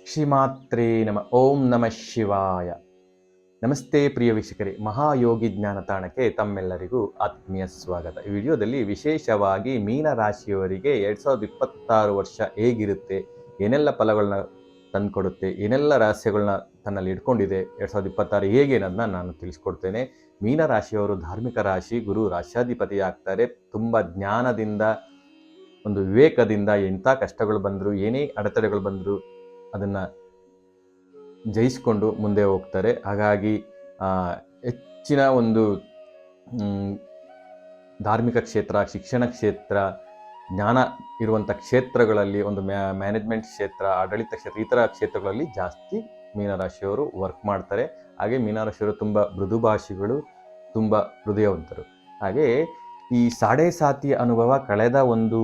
ಶ್ರೀಮಾತ್ರೇ ನಮ ಓಂ ನಮಃ ಶಿವಾಯ. ನಮಸ್ತೆ ಪ್ರಿಯ ವೀಕ್ಷಕರೇ, ಮಹಾಯೋಗಿ ಜ್ಞಾನ ತಾಣಕ್ಕೆ ತಮ್ಮೆಲ್ಲರಿಗೂ ಆತ್ಮೀಯ ಸ್ವಾಗತ. ಈ ವಿಡಿಯೋದಲ್ಲಿ ವಿಶೇಷವಾಗಿ ಮೀನ ರಾಶಿಯವರಿಗೆ 2026 ವರ್ಷ ಹೇಗಿರುತ್ತೆ, ಏನೆಲ್ಲ ಫಲಗಳನ್ನ ತಂದುಕೊಡುತ್ತೆ, ಏನೆಲ್ಲ ರಹಸ್ಯಗಳನ್ನ ತನ್ನಲ್ಲಿ ಇಟ್ಕೊಂಡಿದೆ, 2026 ಹೇಗೆ ಅನ್ನೋದನ್ನ ನಾನು ತಿಳಿಸ್ಕೊಡ್ತೇನೆ. ಮೀನ ರಾಶಿಯವರು ಧಾರ್ಮಿಕ ರಾಶಿ, ಗುರು ರಾಶ್ಯಾಧಿಪತಿ ಆಗ್ತಾರೆ. ತುಂಬ ಜ್ಞಾನದಿಂದ, ಒಂದು ವಿವೇಕದಿಂದ ಎಂಥ ಕಷ್ಟಗಳು ಬಂದರೂ, ಏನೇ ಅಡೆತಡೆಗಳು ಬಂದರೂ ಅದನ್ನು ಜಯಿಸಿಕೊಂಡು ಮುಂದೆ ಹೋಗ್ತಾರೆ. ಹಾಗಾಗಿ ಹೆಚ್ಚಿನ ಒಂದು ಧಾರ್ಮಿಕ ಕ್ಷೇತ್ರ, ಶಿಕ್ಷಣ ಕ್ಷೇತ್ರ, ಜ್ಞಾನ ಇರುವಂಥ ಕ್ಷೇತ್ರಗಳಲ್ಲಿ, ಒಂದು ಮ್ಯಾನೇಜ್ಮೆಂಟ್ ಕ್ಷೇತ್ರ, ಆಡಳಿತ ಕ್ಷೇತ್ರ, ಈ ಥರ ಕ್ಷೇತ್ರಗಳಲ್ಲಿ ಜಾಸ್ತಿ ಮೀನರಾಶಿಯವರು ವರ್ಕ್ ಮಾಡ್ತಾರೆ. ಹಾಗೆ ಮೀನರಾಶಿಯವರು ತುಂಬ ಮೃದುಭಾಷಿಗಳು, ತುಂಬ ಹೃದಯವಂತರು. ಹಾಗೆ ಈ ಸಾಡೆ ಸಾತಿ ಅನುಭವ ಕಳೆದ ಒಂದು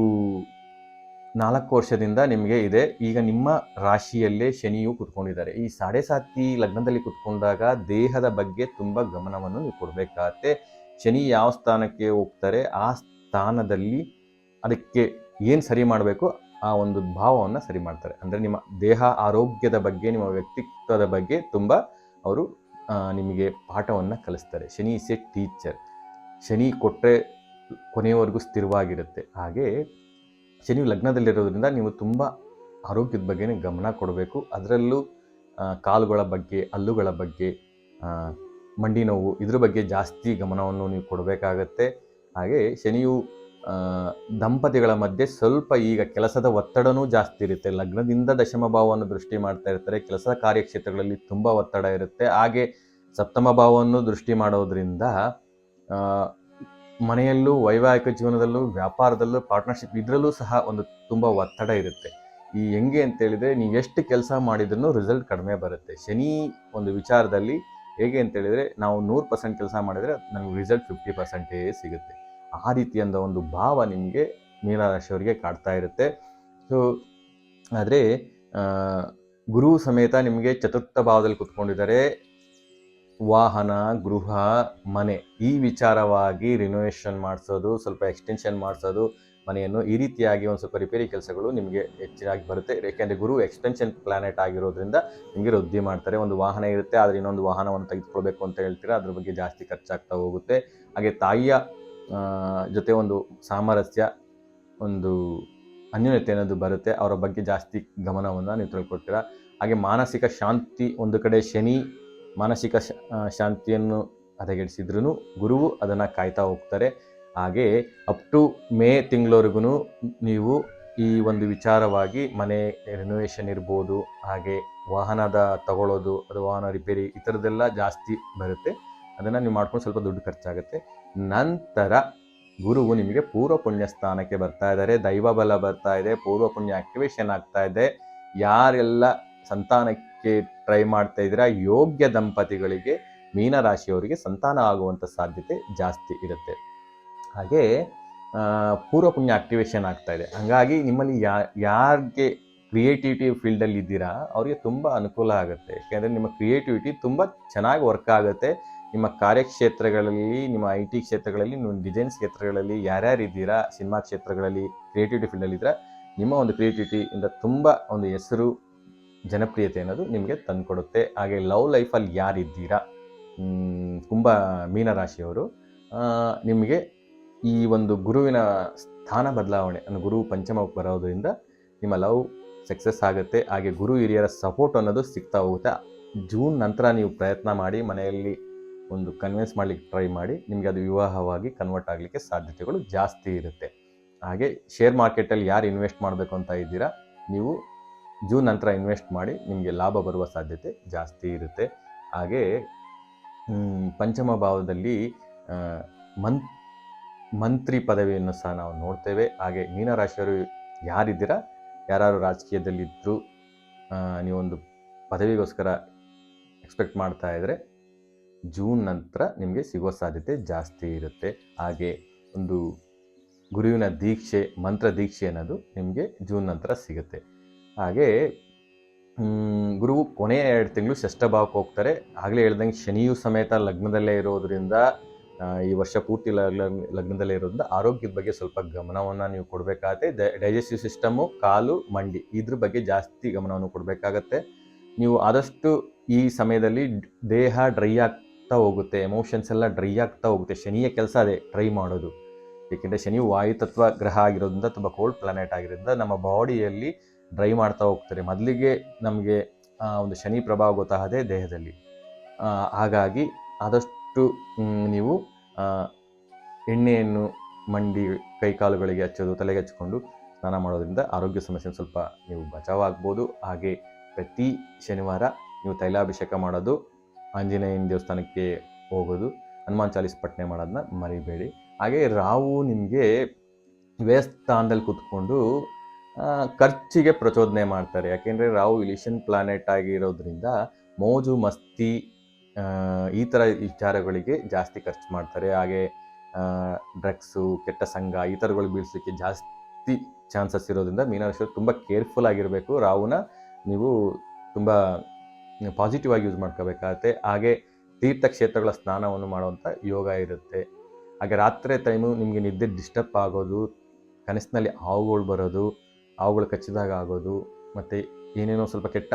4 ವರ್ಷದಿಂದ ನಿಮಗೆ ಇದೆ. ಈಗ ನಿಮ್ಮ ರಾಶಿಯಲ್ಲೇ ಶನಿಯು ಕುತ್ಕೊಂಡಿದ್ದಾರೆ. ಈ ಸಾಡೆ ಸಾತಿ ಲಗ್ನದಲ್ಲಿ ಕುತ್ಕೊಂಡಾಗ ದೇಹದ ಬಗ್ಗೆ ತುಂಬ ಗಮನವನ್ನು ನೀವು ಕೊಡಬೇಕಾಗತ್ತೆ. ಶನಿ ಯಾವ ಸ್ಥಾನಕ್ಕೆ ಹೋಗ್ತಾರೆ, ಆ ಸ್ಥಾನದಲ್ಲಿ ಅದಕ್ಕೆ ಏನು ಸರಿ ಮಾಡಬೇಕು ಆ ಒಂದು ಭಾವವನ್ನು ಸರಿ ಮಾಡ್ತಾರೆ. ಅಂದರೆ ನಿಮ್ಮ ದೇಹ ಆರೋಗ್ಯದ ಬಗ್ಗೆ, ನಿಮ್ಮ ವ್ಯಕ್ತಿತ್ವದ ಬಗ್ಗೆ ತುಂಬ ಅವರು ನಿಮಗೆ ಪಾಠವನ್ನು ಕಲಿಸ್ತಾರೆ. Shani is A teacher. Shani ಕೊಟ್ಟರೆ ಕೊನೆಯವರೆಗೂ ಸ್ಥಿರವಾಗಿರುತ್ತೆ. ಹಾಗೆ ಶನಿ ಲಗ್ನದಲ್ಲಿರೋದ್ರಿಂದ ನೀವು ತುಂಬ ಆರೋಗ್ಯದ ಬಗ್ಗೆ ಗಮನ ಕೊಡಬೇಕು. ಅದರಲ್ಲೂ ಕಾಲುಗಳ ಬಗ್ಗೆ, ಹಲ್ಲುಗಳ ಬಗ್ಗೆ, ಮಂಡಿ ನೋವು, ಇದ್ರ ಬಗ್ಗೆ ಜಾಸ್ತಿ ಗಮನವನ್ನು ನೀವು ಕೊಡಬೇಕಾಗತ್ತೆ. ಹಾಗೆ ಶನಿಯು ದಂಪತಿಗಳ ಮಧ್ಯೆ ಸ್ವಲ್ಪ ಈಗ ಕೆಲಸದ ಒತ್ತಡನೂ ಜಾಸ್ತಿ ಇರುತ್ತೆ. ಲಗ್ನದಿಂದ ದಶಮ ಭಾವವನ್ನು ದೃಷ್ಟಿ ಮಾಡ್ತಾ ಇರ್ತಾರೆ. ಕೆಲಸ ಕಾರ್ಯಕ್ಷೇತ್ರಗಳಲ್ಲಿ ತುಂಬ ಒತ್ತಡ ಇರುತ್ತೆ. ಹಾಗೆ ಸಪ್ತಮ ಭಾವವನ್ನು ದೃಷ್ಟಿ ಮಾಡೋದ್ರಿಂದ ಮನೆಯಲ್ಲೂ, ವೈವಾಹಿಕ ಜೀವನದಲ್ಲೂ, ವ್ಯಾಪಾರದಲ್ಲೂ, ಪಾರ್ಟ್ನರ್ಶಿಪ್ ಇದರಲ್ಲೂ ಸಹ ಒಂದು ತುಂಬ ಒತ್ತಡ ಇರುತ್ತೆ. ಈ ಹೆಂಗೆ ಅಂತೇಳಿದರೆ, ನೀವು ಎಷ್ಟು ಕೆಲಸ ಮಾಡಿದ್ರೂ ರಿಸಲ್ಟ್ ಕಡಿಮೆ ಬರುತ್ತೆ. ಶನಿ ಒಂದು ವಿಚಾರದಲ್ಲಿ ಹೇಗೆ ಅಂತೇಳಿದರೆ, ನಾವು 100% ಕೆಲಸ ಮಾಡಿದರೆ ನಮಗೆ ರಿಸಲ್ಟ್ 50% ಸಿಗುತ್ತೆ. ಆ ರೀತಿಯಿಂದ ಒಂದು ಭಾವ ನಿಮಗೆ ಮೀನರಾಶಿಯವರಿಗೆ ಕಾಡ್ತಾ ಇರುತ್ತೆ. ಸೊ ಆದರೆ ಗುರು ಸಮೇತ ನಿಮಗೆ ಚತುರ್ಥ ಭಾವದಲ್ಲಿ ಕುತ್ಕೊಂಡಿದ್ದಾರೆ. ವಾಹನ, ಗೃಹ, ಮನೆ, ಈ ವಿಚಾರವಾಗಿ ರಿನೋವೇಷನ್ ಮಾಡಿಸೋದು, ಸ್ವಲ್ಪ ಎಕ್ಸ್ಟೆನ್ಷನ್ ಮಾಡಿಸೋದು ಮನೆಯನ್ನು, ಈ ರೀತಿಯಾಗಿ ಒಂದು ಸ್ವಲ್ಪ ರಿಪೇರಿ ಕೆಲಸಗಳು ನಿಮಗೆ ಹೆಚ್ಚಿನಾಗಿ ಬರುತ್ತೆ. ಏಕೆಂದರೆ ಗುರು ಎಕ್ಸ್ಟೆನ್ಷನ್ ಪ್ಲಾನೆಟ್ ಆಗಿರೋದ್ರಿಂದ ನಿಮಗೆ ವೃದ್ಧಿ ಮಾಡ್ತಾರೆ. ಒಂದು ವಾಹನ ಇರುತ್ತೆ, ಆದರೆ ಇನ್ನೊಂದು ವಾಹನವನ್ನು ತೆಗೆದುಕೊಳ್ಬೇಕು ಅಂತ ಹೇಳ್ತೀರಾ, ಅದ್ರ ಬಗ್ಗೆ ಜಾಸ್ತಿ ಖರ್ಚಾಗ್ತಾ ಹೋಗುತ್ತೆ. ಹಾಗೆ ತಾಯಿಯ ಜೊತೆ ಒಂದು ಸಾಮರಸ್ಯ, ಒಂದು ಅನ್ಯೋನ್ಯತೆ ಅನ್ನೋದು ಬರುತ್ತೆ. ಅವರ ಬಗ್ಗೆ ಜಾಸ್ತಿ ಗಮನವನ್ನು ನೀವು ತಿಳ್ಕೊಳ್ತೀರಾ. ಹಾಗೆ ಮಾನಸಿಕ ಶಾಂತಿ, ಒಂದು ಕಡೆ ಶನಿ ಮಾನಸಿಕ ಶಾಂತಿಯನ್ನು ಹದಗೆಡಿಸಿದ್ರೂ ಗುರುವು ಅದನ್ನು ಕಾಯ್ತಾ ಹೋಗ್ತಾರೆ. ಹಾಗೆ ಅಪ್ ಟು ಮೇ ತಿಂಗಳವರೆಗೂ ನೀವು ಈ ಒಂದು ವಿಚಾರವಾಗಿ ಮನೆ ರಿನೋವೇಷನ್ ಇರ್ಬೋದು, ಹಾಗೆ ವಾಹನದ ತಗೊಳ್ಳೋದು, ಅದು ವಾಹನ ರಿಪೇರಿ, ಈ ಥರದ್ದೆಲ್ಲ ಜಾಸ್ತಿ ಬರುತ್ತೆ. ಅದನ್ನು ನೀವು ಮಾಡ್ಕೊಂಡು ಸ್ವಲ್ಪ ದುಡ್ಡು ಖರ್ಚಾಗುತ್ತೆ. ನಂತರ ಗುರುವು ನಿಮಗೆ ಪೂರ್ವ ಪುಣ್ಯ ಸ್ಥಾನಕ್ಕೆ ಬರ್ತಾ ಇದ್ದಾರೆ. ದೈವ ಬಲ ಬರ್ತಾ ಇದೆ, ಪೂರ್ವ ಪುಣ್ಯ ಆಕ್ಟಿವೇಶನ್ ಆಗ್ತಾ ಇದೆ. ಯಾರೆಲ್ಲ ಸಂತಾನಕ್ಕೆ ಟ್ರೈ ಮಾಡ್ತಾ ಇದ್ದೀರಾ, ಯೋಗ್ಯ ದಂಪತಿಗಳಿಗೆ, ಮೀನರಾಶಿಯವರಿಗೆ ಸಂತಾನ ಆಗುವಂಥ ಸಾಧ್ಯತೆ ಜಾಸ್ತಿ ಇರುತ್ತೆ. ಹಾಗೆ ಪೂರ್ವ ಪುಣ್ಯ ಆಕ್ಟಿವೇಶನ್ ಆಗ್ತಾ ಇದೆ. ಹಾಗಾಗಿ ನಿಮ್ಮಲ್ಲಿ ಯಾರಿಗೆ ಕ್ರಿಯೇಟಿವಿಟಿ ಫೀಲ್ಡಲ್ಲಿ ಇದ್ದೀರಾ ಅವರಿಗೆ ತುಂಬ ಅನುಕೂಲ ಆಗುತ್ತೆ. ಯಾಕೆಂದರೆ ನಿಮ್ಮ ಕ್ರಿಯೇಟಿವಿಟಿ ತುಂಬ ಚೆನ್ನಾಗಿ ವರ್ಕ್ ಆಗುತ್ತೆ. ನಿಮ್ಮ ಕಾರ್ಯಕ್ಷೇತ್ರಗಳಲ್ಲಿ, ನಿಮ್ಮ IT ಕ್ಷೇತ್ರಗಳಲ್ಲಿ, ನಿಮ್ಮ ಡಿಸೈನ್ ಕ್ಷೇತ್ರಗಳಲ್ಲಿ ಯಾರ್ಯಾರು ಇದ್ದೀರಾ, ಸಿನಿಮಾ ಕ್ಷೇತ್ರಗಳಲ್ಲಿ ಕ್ರಿಯೇಟಿವಿಟಿ ಫೀಲ್ಡಲ್ಲಿ ಇದ್ದೀರಾ, ನಿಮ್ಮ ಒಂದು ಕ್ರಿಯೇಟಿವಿಟಿಯಿಂದ ತುಂಬ ಒಂದು ಹೆಸರು, ಜನಪ್ರಿಯತೆ ಅನ್ನೋದು ನಿಮಗೆ ತಂದುಕೊಡುತ್ತೆ. ಹಾಗೆ ಲವ್ ಲೈಫಲ್ಲಿ ಯಾರಿದ್ದೀರಾ, ಕುಂಭ ಮೀನರಾಶಿಯವರು, ನಿಮಗೆ ಈ ಒಂದು ಗುರುವಿನ ಸ್ಥಾನ ಬದಲಾವಣೆ, ಅಂದರೆ ಗುರು ಪಂಚಮಕ್ಕೆ ಬರೋದ್ರಿಂದ ನಿಮ್ಮ ಲವ್ ಸಕ್ಸಸ್ ಆಗುತ್ತೆ. ಹಾಗೆ ಗುರು ಹಿರಿಯರ ಸಪೋರ್ಟ್ ಅನ್ನೋದು ಸಿಗ್ತಾ ಹೋಗುತ್ತೆ. ಜೂನ್ ನಂತರ ನೀವು ಪ್ರಯತ್ನ ಮಾಡಿ, ಮನೆಯಲ್ಲಿ ಒಂದು ಕನ್ವಿನ್ಸ್ ಮಾಡಲಿಕ್ಕೆ ಟ್ರೈ ಮಾಡಿ, ನಿಮಗೆ ಅದು ವಿವಾಹವಾಗಿ ಕನ್ವರ್ಟ್ ಆಗಲಿಕ್ಕೆ ಸಾಧ್ಯತೆಗಳು ಜಾಸ್ತಿ ಇರುತ್ತೆ. ಹಾಗೆ ಶೇರ್ ಮಾರ್ಕೆಟಲ್ಲಿ ಯಾರು ಇನ್ವೆಸ್ಟ್ ಮಾಡಬೇಕು ಅಂತ ಇದ್ದೀರಾ, ನೀವು ಜೂನ್ ನಂತರ ಇನ್ವೆಸ್ಟ್ ಮಾಡಿ, ನಿಮಗೆ ಲಾಭ ಬರುವ ಸಾಧ್ಯತೆ ಜಾಸ್ತಿ ಇರುತ್ತೆ. ಹಾಗೆ ಪಂಚಮ ಭಾವದಲ್ಲಿ ಮಂತ್ರಿ ಪದವಿಯನ್ನು ಸಹ ನಾವು ನೋಡ್ತೇವೆ. ಹಾಗೆ ಮೀನರಾಶಿಯವರು ಯಾರಿದ್ದೀರಾ, ಯಾರು ರಾಜಕೀಯದಲ್ಲಿದ್ದರೂ ನೀವೊಂದು ಪದವಿಗೋಸ್ಕರ ಎಕ್ಸ್ಪೆಕ್ಟ್ ಮಾಡ್ತಾ ಇದ್ದರೆ ಜೂನ್ ನಂತರ ನಿಮಗೆ ಸಿಗೋ ಸಾಧ್ಯತೆ ಜಾಸ್ತಿ ಇರುತ್ತೆ. ಹಾಗೆ ಒಂದು ಗುರುವಿನ ದೀಕ್ಷೆ, ಮಂತ್ರ ದೀಕ್ಷೆ ಅನ್ನೋದು ನಿಮಗೆ ಜೂನ್ ನಂತರ ಸಿಗುತ್ತೆ. ಹಾಗೆ ಗುರುವು ಕೊನೆಯ 2 ತಿಂಗಳು ಷಷ್ಠ ಭಾವಕ್ಕೆ ಹೋಗ್ತಾರೆ. ಆಗಲೇ ಹೇಳ್ದಂಗೆ ಶನಿಯು ಸಮೇತ ಲಗ್ನದಲ್ಲೇ ಇರೋದ್ರಿಂದ ಈ ವರ್ಷ ಪೂರ್ತಿ ಲಗ್ನದಲ್ಲೇ ಇರೋದ್ರಿಂದ ಆರೋಗ್ಯದ ಬಗ್ಗೆ ಸ್ವಲ್ಪ ಗಮನವನ್ನು ನೀವು ಕೊಡಬೇಕಾಗತ್ತೆ. ಡೈಜೆಸ್ಟಿವ್ ಸಿಸ್ಟಮು, ಕಾಲು, ಮಂಡಿ ಇದ್ರ ಬಗ್ಗೆ ಜಾಸ್ತಿ ಗಮನವನ್ನು ಕೊಡಬೇಕಾಗತ್ತೆ. ನೀವು ಆದಷ್ಟು ಈ ಸಮಯದಲ್ಲಿ ದೇಹ ಡ್ರೈ ಆಗ್ತಾ ಹೋಗುತ್ತೆ, ಎಮೋಷನ್ಸ್ ಎಲ್ಲ ಡ್ರೈ ಆಗ್ತಾ ಹೋಗುತ್ತೆ. ಶನಿಯ ಕೆಲಸ ಅದೇ, ಡ್ರೈ ಮಾಡೋದು. ಏಕೆಂದರೆ ಶನಿಯು ವಾಯುತತ್ವ ಗ್ರಹ ಆಗಿರೋದ್ರಿಂದ, ತುಂಬ ಕೋಲ್ಡ್ ಪ್ಲಾನೆಟ್ ಆಗಿರೋದ್ರಿಂದ ನಮ್ಮ ಬಾಡಿಯಲ್ಲಿ ಡ್ರೈ ಮಾಡ್ತಾ ಹೋಗ್ತಾರೆ. ಮೊದಲಿಗೆ ನಮಗೆ ಒಂದು ಶನಿ ಪ್ರಭಾವ ಗೊತ್ತಾಗದೆ ದೇಹದಲ್ಲಿ. ಹಾಗಾಗಿ ಆದಷ್ಟು ನೀವು ಎಣ್ಣೆಯನ್ನು ಮಂಡಿ, ಕೈಕಾಲುಗಳಿಗೆ ಹಚ್ಚೋದು, ತಲೆಗೆ ಹಚ್ಕೊಂಡು ಸ್ನಾನ ಮಾಡೋದ್ರಿಂದ ಆರೋಗ್ಯ ಸಮಸ್ಯೆ ಸ್ವಲ್ಪ ನೀವು ಬಚಾವಾಗ್ಬೋದು. ಹಾಗೆ ಪ್ರತಿ ಶನಿವಾರ ನೀವು ತೈಲಾಭಿಷೇಕ ಮಾಡೋದು, ಆಂಜನೇಯನ ದೇವಸ್ಥಾನಕ್ಕೆ ಹೋಗೋದು, ಹನುಮಾನ್ ಚಾಲೀಸ್ ಪಠನೆ ಮಾಡೋದನ್ನ ಮರಿಬೇಡಿ. ಹಾಗೆ ರಾಹು ನಿಮಗೆ ವ್ಯಯಸ್ಥಾನದಲ್ಲಿ ಕೂತ್ಕೊಂಡು ಖರ್ಚಿಗೆ ಪ್ರಚೋದನೆ ಮಾಡ್ತಾರೆ. ಯಾಕೆಂದರೆ ರಾಹು ಇಲಿಷನ್ ಪ್ಲಾನೆಟ್ ಆಗಿರೋದ್ರಿಂದ ಮೋಜು ಮಸ್ತಿ ಈ ಥರ ವಿಚಾರಗಳಿಗೆ ಜಾಸ್ತಿ ಖರ್ಚು ಮಾಡ್ತಾರೆ. ಹಾಗೆ ಡ್ರಗ್ಸು, ಕೆಟ್ಟ ಸಂಘ ಈ ಥರಗಳು ಬೀಳಿಸಲಿಕ್ಕೆ ಜಾಸ್ತಿ ಚಾನ್ಸಸ್ ಇರೋದ್ರಿಂದ ಮೀನರಾಶಿಯವರು ತುಂಬ ಕೇರ್ಫುಲ್ ಆಗಿರಬೇಕು. ರಾಹುನ ನೀವು ತುಂಬ ಪಾಸಿಟಿವ್ ಆಗಿ ಯೂಸ್ ಮಾಡ್ಕೋಬೇಕಾಗತ್ತೆ. ಹಾಗೆ ತೀರ್ಥಕ್ಷೇತ್ರಗಳ ಸ್ನಾನವನ್ನು ಮಾಡುವಂಥ ಯೋಗ ಇರುತ್ತೆ. ಹಾಗೆ ರಾತ್ರಿ ಟೈಮು ನಿಮಗೆ ನಿದ್ದೆ ಡಿಸ್ಟರ್ಬ್ ಆಗೋದು, ಕನಸಿನಲ್ಲಿ ಹಾವುಗಳು ಬರೋದು, ಹಾವುಗಳು ಕಚ್ಚಿದಾಗ ಆಗೋದು, ಮತ್ತು ಏನೇನೋ ಸ್ವಲ್ಪ ಕೆಟ್ಟ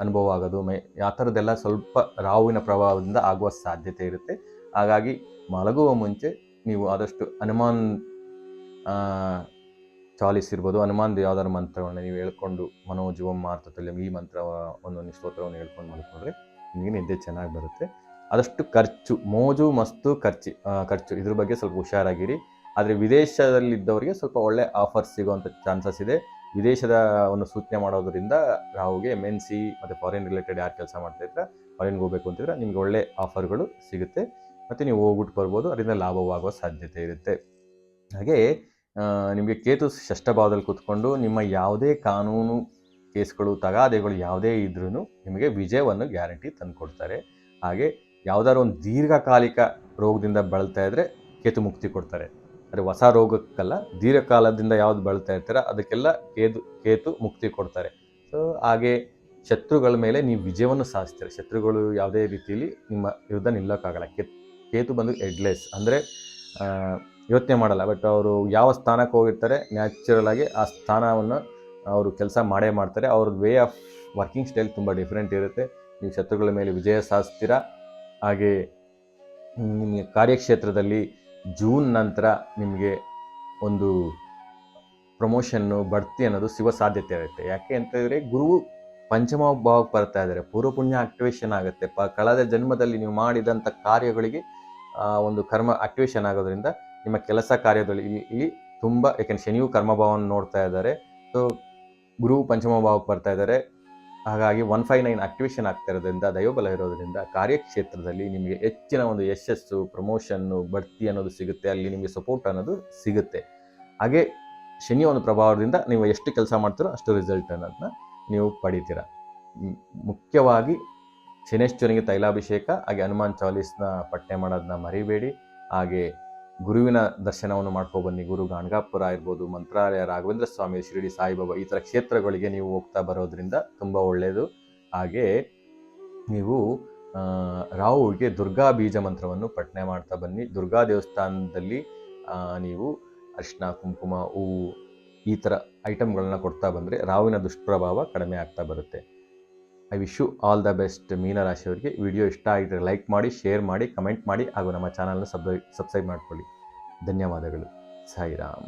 ಅನುಭವ ಆಗೋದು, ಆ ಥರದ್ದೆಲ್ಲ ಸ್ವಲ್ಪ ರಾಹುವಿನ ಪ್ರಭಾವದಿಂದ ಆಗುವ ಸಾಧ್ಯತೆ ಇರುತ್ತೆ. ಹಾಗಾಗಿ ಮಲಗುವ ಮುಂಚೆ ನೀವು ಆದಷ್ಟು ಹನುಮಾನ್ ಚಾಲೀಸ್ ಇರ್ಬೋದು, ಹನುಮಾನ್ದು ಯಾವ್ದಾದ್ರು ಮಂತ್ರವನ್ನು ನೀವು ಹೇಳ್ಕೊಂಡು, ಮನೋಜುವಂ ಮಾರ್ತತುಲ್ಯಂ ಈ ಮಂತ್ರವನ್ನು ಸ್ತೋತ್ರವನ್ನು ಹೇಳ್ಕೊಂಡು ಮಲ್ಕೊಂಡ್ರೆ ನಿಮಗೆ ನಿದ್ದೆ ಚೆನ್ನಾಗಿ ಬರುತ್ತೆ. ಆದಷ್ಟು ಖರ್ಚು, ಮೋಜು ಮಸ್ತು ಖರ್ಚು ಇದ್ರ ಬಗ್ಗೆ ಸ್ವಲ್ಪ ಹುಷಾರಾಗಿರಿ. ಆದರೆ ವಿದೇಶದಲ್ಲಿದ್ದವರಿಗೆ ಸ್ವಲ್ಪ ಒಳ್ಳೆ ಆಫರ್ಸ್ ಸಿಗೋವಂಥ ಚಾನ್ಸಸ್ ಇದೆ. ವಿದೇಶದ ಒಂದು ಸೂಚನೆ ಮಾಡೋದ್ರಿಂದ ರಾಹುಗೆ MNC ಮತ್ತು ಫಾರಿನ್ ರಿಲೇಟೆಡ್ ಯಾರು ಕೆಲಸ ಮಾಡ್ತಾಯಿದ್ರೆ, ಫಾರಿನ್ಗೆ ಹೋಗಬೇಕು ಅಂತಿದ್ರೆ ನಿಮ್ಗೆ ಒಳ್ಳೆ ಆಫರ್ಗಳು ಸಿಗುತ್ತೆ ಮತ್ತು ನೀವು ಹೋಗ್ಬಿಟ್ಟು ಬರ್ಬೋದು. ಅದರಿಂದ ಲಾಭವಾಗುವ ಸಾಧ್ಯತೆ ಇರುತ್ತೆ. ಹಾಗೆ ನಿಮಗೆ ಕೇತು ಷಷ್ಠಭಾವದಲ್ಲಿ ಕೂತ್ಕೊಂಡು ನಿಮ್ಮ ಯಾವುದೇ ಕಾನೂನು ಕೇಸ್ಗಳು, ತಗಾದೆಗಳು ಯಾವುದೇ ಇದ್ರೂ ನಿಮಗೆ ವಿಜಯವನ್ನು ಗ್ಯಾರಂಟಿ ತಂದುಕೊಡ್ತಾರೆ. ಹಾಗೆ ಯಾವುದಾದ್ರು ಒಂದು ದೀರ್ಘಕಾಲಿಕ ರೋಗದಿಂದ ಬಳಲ್ತಾ ಇದ್ದರೆ ಕೇತು ಮುಕ್ತಿ ಕೊಡ್ತಾರೆ. ಆದರೆ ಹೊಸ ರೋಗಕ್ಕಲ್ಲ, ದೀರ್ಘಕಾಲದಿಂದ ಯಾವ್ದು ಬಳಲ್ತಾ ಇರ್ತೀರ ಅದಕ್ಕೆಲ್ಲ ಕೇತು ಮುಕ್ತಿ ಕೊಡ್ತಾರೆ. ಸೊ ಹಾಗೆ ಶತ್ರುಗಳ ಮೇಲೆ ನೀವು ವಿಜಯವನ್ನು ಸಾಧಿಸ್ತೀರ. ಶತ್ರುಗಳು ಯಾವುದೇ ರೀತಿಯಲ್ಲಿ ನಿಮ್ಮ ವಿರುದ್ಧ ನಿಲ್ಲೋಕ್ಕಾಗಲ್ಲ. ಕೇತು ಬಂದು ಹೆಡ್ಲೆಸ್, ಅಂದರೆ ಯೋಚನೆ ಮಾಡಲ್ಲ. ಬಟ್ ಅವರು ಯಾವ ಸ್ಥಾನಕ್ಕೆ ಹೋಗಿರ್ತಾರೆ ನ್ಯಾಚುರಲ್ ಆಗಿ ಆ ಸ್ಥಾನವನ್ನು ಅವರು ಕೆಲಸ ಮಾಡೇ ಮಾಡ್ತಾರೆ. ಅವ್ರದ್ದು ವೇ ಆಫ್ ವರ್ಕಿಂಗ್ ಸ್ಟೈಲ್ ತುಂಬ ಡಿಫ್ರೆಂಟ್ ಇರುತ್ತೆ. ನೀವು ಶತ್ರುಗಳ ಮೇಲೆ ವಿಜಯ ಸಾಧಿಸ್ತೀರ. ಹಾಗೆ ನಿಮಗೆ ಕಾರ್ಯಕ್ಷೇತ್ರದಲ್ಲಿ ಜೂನ್ ನಂತರ ನಿಮಗೆ ಒಂದು ಪ್ರಮೋಷನ್ನು, ಬಡ್ತಿ ಅನ್ನೋದು ಸಿಗೋ ಸಾಧ್ಯತೆ ಇರುತ್ತೆ. ಯಾಕೆ ಅಂತಂದರೆ ಗುರು ಪಂಚಮ ಭಾವಕ್ಕೆ ಬರ್ತಾ ಇದ್ದಾರೆ, ಪೂರ್ವ ಪುಣ್ಯ ಆಕ್ಟಿವೇಶನ್ ಆಗುತ್ತೆ. ಕಳೆದ ಜನ್ಮದಲ್ಲಿ ನೀವು ಮಾಡಿದಂಥ ಕಾರ್ಯಗಳಿಗೆ ಒಂದು ಕರ್ಮ ಆಕ್ಟಿವೇಶನ್ ಆಗೋದ್ರಿಂದ ನಿಮ್ಮ ಕೆಲಸ ಕಾರ್ಯದಲ್ಲಿ ಇಲ್ಲಿ ತುಂಬ, ಯಾಕೆಂದರೆ ಶನಿಯು ಕರ್ಮಭಾವವನ್ನು ನೋಡ್ತಾ ಇದ್ದಾರೆ, ಸೊ ಗುರು ಪಂಚಮ ಭಾವಕ್ಕೆ ಬರ್ತಾ ಇದ್ದಾರೆ. ಹಾಗಾಗಿ 159 ಆಕ್ಟಿವೇಶನ್ ಆಗ್ತಾ ಇರೋದ್ರಿಂದ, ದೈವಬಲ ಇರೋದ್ರಿಂದ ಕಾರ್ಯಕ್ಷೇತ್ರದಲ್ಲಿ ನಿಮಗೆ ಹೆಚ್ಚಿನ ಒಂದು ಯಶಸ್ಸು, ಪ್ರಮೋಷನ್ನು, ಬಡ್ತಿ ಅನ್ನೋದು ಸಿಗುತ್ತೆ. ಅಲ್ಲಿ ನಿಮಗೆ ಸಪೋರ್ಟ್ ಅನ್ನೋದು ಸಿಗುತ್ತೆ. ಹಾಗೆ ಶನಿಯ ಒಂದು ಪ್ರಭಾವದಿಂದ ನೀವು ಎಷ್ಟು ಕೆಲಸ ಮಾಡ್ತೀರೋ ಅಷ್ಟು ರಿಸಲ್ಟ್ ಅನ್ನೋದನ್ನ ನೀವು ಪಡಿತೀರ. ಮುಖ್ಯವಾಗಿ ಶನೇಶ್ವರನಿಗೆ ತೈಲಾಭಿಷೇಕ, ಹಾಗೆ ಹನುಮಾನ್ ಚಾಲೀಸ್ನ ಪಠನೆ ಮಾಡೋದನ್ನ ಮರಿಬೇಡಿ. ಹಾಗೆ ಗುರುವಿನ ದರ್ಶನವನ್ನು ಮಾಡ್ಕೊಬನ್ನಿ. ಗುರು ಗಾಣಗಾಪುರ ಇರ್ಬೋದು, ಮಂತ್ರಾಲಯ, ರಾಘವೇಂದ್ರ ಸ್ವಾಮಿ, ಶಿರಡಿ ಸಾಯಿಬಾಬಾ ಈ ಥರ ಕ್ಷೇತ್ರಗಳಿಗೆ ನೀವು ಹೋಗ್ತಾ ಬರೋದ್ರಿಂದ ತುಂಬ ಒಳ್ಳೆಯದು. ಹಾಗೆ ನೀವು ರಾಹುವಿಗೆ ದುರ್ಗಾ ಬೀಜ ಮಂತ್ರವನ್ನು ಪಠನೆ ಮಾಡ್ತಾ ಬನ್ನಿ. ದುರ್ಗಾ ದೇವಸ್ಥಾನದಲ್ಲಿ ನೀವು ಅರಿಶಿನ, ಕುಂಕುಮ, ಹೂವು ಈ ಥರ ಐಟಮ್ಗಳನ್ನ ಕೊಡ್ತಾ ಬಂದರೆ ರಾಹುವಿನ ದುಷ್ಪ್ರಭಾವ ಕಡಿಮೆ ಆಗ್ತಾ ಬರುತ್ತೆ. I wish you all the best ಮೀನರಾಶಿಯವರಿಗೆ. ವಿಡಿಯೋ ಇಷ್ಟ ಆಗಿದ್ದರೆ ಲೈಕ್ ಮಾಡಿ, ಶೇರ್ ಮಾಡಿ, ಕಮೆಂಟ್ ಮಾಡಿ, ಹಾಗೂ ನಮ್ಮ ಚಾನಲ್ನ ಸಬ್ಸ್ಕ್ರೈಬ್ ಮಾಡ್ಕೊಳ್ಳಿ. ಧನ್ಯವಾದಗಳು. ಸಾಯಿರಾಮ್.